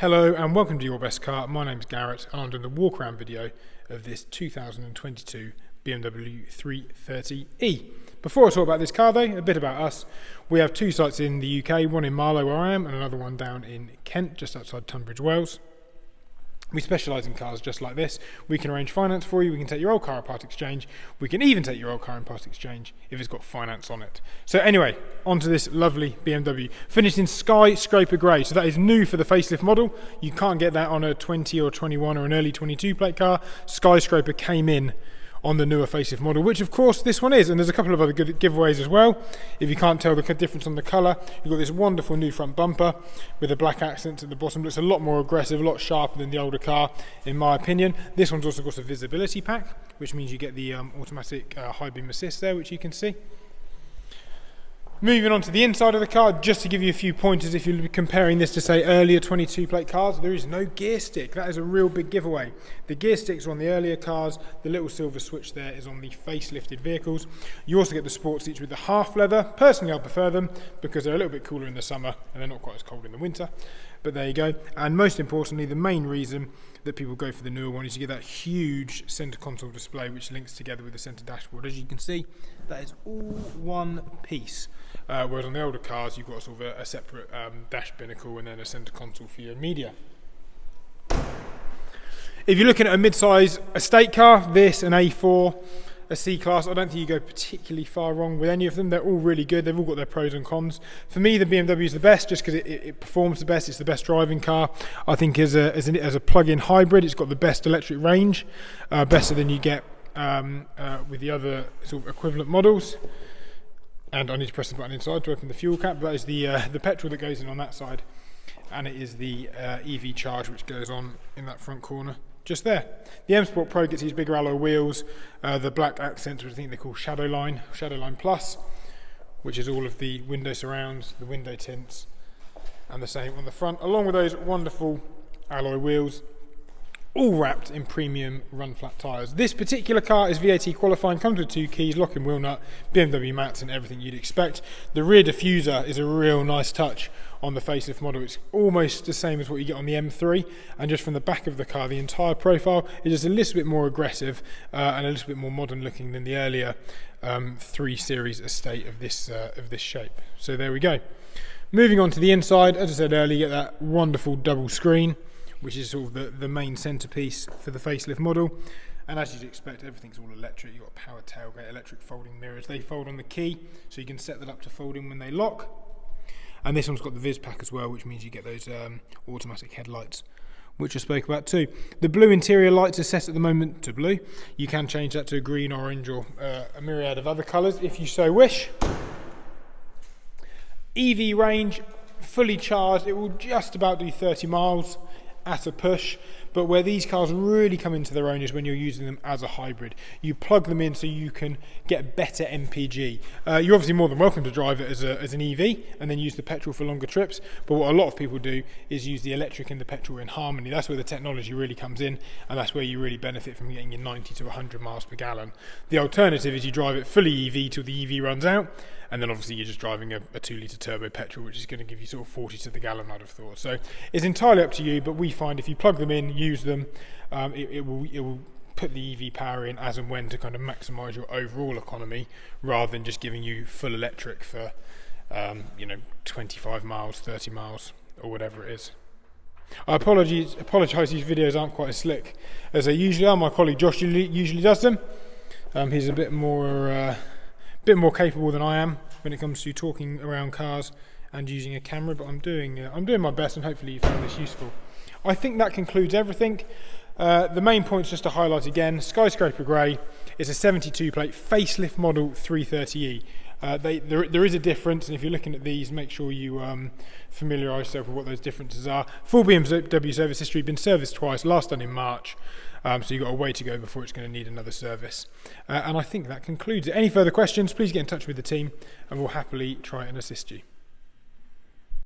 Hello and welcome to Your Best Car. My name's Garrett and I'm doing the walk-around video of this 2022 BMW 330E. Before I talk about this car though, a bit about us. We have two sites in the UK, one in Marlow where I am and another one down in Kent, just outside Tunbridge Wells. We specialise in cars just like this. We can arrange finance for you, we can take your old car at part exchange, we can even take your old car in part exchange if it's got finance on it. So anyway, onto this lovely BMW, finished in Skyscraper Grey. So that is new for the facelift model. You can't get that on a 20 or 21 or an early 22 plate car. Skyscraper came in on the newer facelift model, which of course this one is, and there's a couple of other good giveaways as well. If you can't tell the difference on the colour, you've got this wonderful new front bumper with the black accents at the bottom. Looks a lot more aggressive, a lot sharper than the older car in my opinion. This one's also got a visibility pack, which means you get the automatic high beam assist there, which you can see. Moving on to the inside of the car, just to give you a few pointers if you're comparing this to say earlier 22 plate cars, there is no gear stick. That is a real big giveaway. The gear sticks are on the earlier cars, the little silver switch there is on the facelifted vehicles. You also get the sports seats with the half leather. Personally I prefer them because they're a little bit cooler in the summer and they're not quite as cold in the winter. But there you go. And most importantly, the main reason that people go for the newer one is you get that huge centre console display which links together with the centre dashboard. As you can see, that is all one piece. Whereas on the older cars, you've got sort of a separate dash binnacle and then a centre console for your media. If you're looking at a mid-size estate car, this, an A4, a C-Class, I don't think you go particularly far wrong with any of them. They're all really good. They've all got their pros and cons. For me, the BMW is the best just because it performs the best. It's the best driving car. I think as a plug-in hybrid, it's got the best electric range, better than you get with the other sort of equivalent models. And I need to press the button inside to open the fuel cap. That is the petrol that goes in on that side. And it is the EV charge which goes on in that front corner. Just there. The M Sport Pro gets these bigger alloy wheels, the black accents which I think they call Shadowline Plus, which is all of the window surrounds, the window tints, and the same on the front, along with those wonderful alloy wheels, all wrapped in premium run flat tyres. This particular car is VAT qualifying, comes with 2 keys, lock and wheel nut, BMW mats and everything you'd expect. The rear diffuser is a real nice touch on the facelift model. It's almost the same as what you get on the M3, and just from the back of the car, the entire profile is just a little bit more aggressive and a little bit more modern looking than the earlier 3 Series estate of this shape. So there we go. Moving on to the inside, as I said earlier, you get that wonderful double screen, which is sort of the main centerpiece for the facelift model. And as you'd expect, everything's all electric. You've got power tailgate, electric folding mirrors. They fold on the key, so you can set that up to fold in when they lock. And this one's got the Viz pack as well, which means you get those automatic headlights, which I spoke about too. The blue interior lights are set at the moment to blue. You can change that to green, orange, or a myriad of other colours if you so wish. EV range, fully charged, it will just about do 30 miles. At a push, but where these cars really come into their own is when you're using them as a hybrid. You plug them in so you can get better MPG. You're obviously more than welcome to drive it as an EV and then use the petrol for longer trips, but what a lot of people do is use the electric and the petrol in harmony. That's where the technology really comes in, and that's where you really benefit from getting your 90 to 100 miles per gallon. The alternative is you drive it fully EV till the EV runs out, and then obviously you're just driving a 2-litre turbo petrol, which is going to give you sort of 40 to the gallon, I'd have thought. So it's entirely up to you, but we find if you plug them in, use them, it will put the EV power in as and when to kind of maximise your overall economy, rather than just giving you full electric for 25 miles, 30 miles, or whatever it is. I apologise, these videos aren't quite as slick as they usually are. My colleague Josh usually does them. He's a bit more capable than I am when it comes to talking around cars and using a camera, but I'm doing my best, and hopefully you found this useful. I think that concludes everything. The main points just to highlight again: Skyscraper Grey is a 72 plate facelift model 330E. There is a difference, and if you're looking at these, make sure you familiarise yourself with what those differences are. Full BMW service history, been serviced twice, last done in March, so you've got a way to go before it's going to need another service. And I think that concludes it. Any further questions, please get in touch with the team and we'll happily try and assist you.